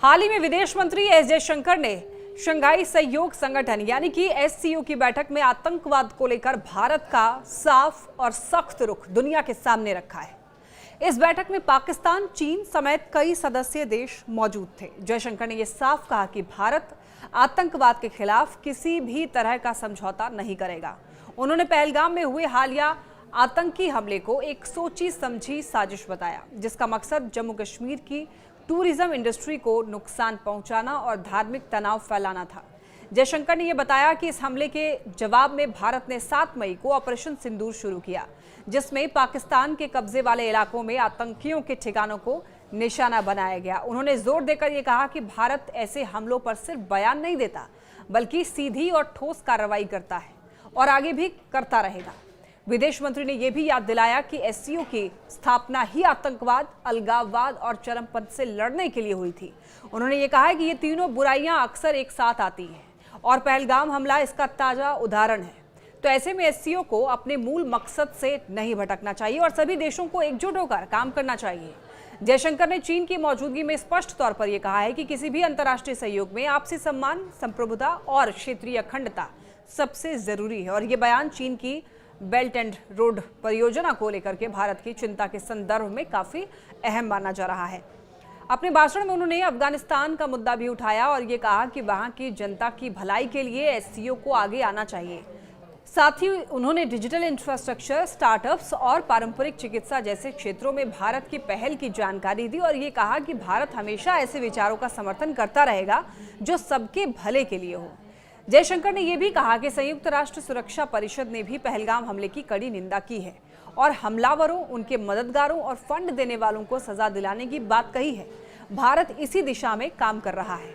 हाल ही में विदेश मंत्री एस जयशंकर ने शंघाई सहयोग संगठन यानी कि एससीओ की बैठक में आतंकवाद को लेकर भारत का साफ और सख्त रुख दुनिया के सामने रखा है। इस बैठक में पाकिस्तान, चीन समेत कई सदस्य देश मौजूद थे। जयशंकर ने यह साफ कहा कि भारत आतंकवाद के खिलाफ किसी भी तरह का समझौता नहीं करेगा। उन्होंने पहलगाम में हुए हालिया आतंकी हमले को एक सोची समझी साजिश बताया, जिसका मकसद जम्मू कश्मीर की टूरिज्म इंडस्ट्री को नुकसान पहुंचाना और धार्मिक तनाव फैलाना था। जयशंकर ने यह बताया कि इस हमले के जवाब में भारत ने 7 मई को ऑपरेशन सिंदूर शुरू किया, जिसमें पाकिस्तान के कब्जे वाले इलाकों में आतंकियों के ठिकानों को निशाना बनाया गया। उन्होंने जोर देकर यह कहा कि भारत ऐसे हमलों पर सिर्फ बयान नहीं देता, बल्कि सीधी और ठोस कार्रवाई करता है और आगे भी करता रहेगा। विदेश मंत्री ने यह भी याद दिलाया कि एससीओ की स्थापना ही आतंकवाद, अलगाववाद और चरमपंथ से लड़ने के लिए हुई थी। उन्होंने ये कहा कि ये तीनों बुराइयां अक्सर एक साथ आती हैं और पहलगाम हमला इसका ताजा उदाहरण है। तो ऐसे में एससीओ को अपने मूल मकसद से नहीं भटकना चाहिए और सभी देशों को एकजुट होकर काम करना चाहिए। जयशंकर ने चीन की मौजूदगी में स्पष्ट तौर पर यह कहा है कि किसी भी अंतर्राष्ट्रीय सहयोग में आपसी सम्मान, संप्रभुता और क्षेत्रीय अखंडता सबसे जरूरी है। और ये बयान चीन की बेल्ट एंड रोड परियोजना को लेकर के भारत की चिंता के संदर्भ में काफी अहम माना जा रहा है। अपने भाषण में उन्होंने अफगानिस्तान का मुद्दा भी उठाया और ये कहा कि वहां की जनता की भलाई के लिए एससीओ को आगे आना चाहिए। साथ ही उन्होंने डिजिटल इंफ्रास्ट्रक्चर, स्टार्टअप्स और पारंपरिक चिकित्सा जैसे क्षेत्रों में भारत की पहल की जानकारी दी और ये कहा कि भारत हमेशा ऐसे विचारों का समर्थन करता रहेगा जो सबके भले के लिए हो। जयशंकर ने यह भी कहा कि संयुक्त राष्ट्र सुरक्षा परिषद ने भी पहलगाम हमले की कड़ी निंदा की है और हमलावरों, उनके मददगारों और फंड देने वालों को सजा दिलाने की बात कही है। भारत इसी दिशा में काम कर रहा है।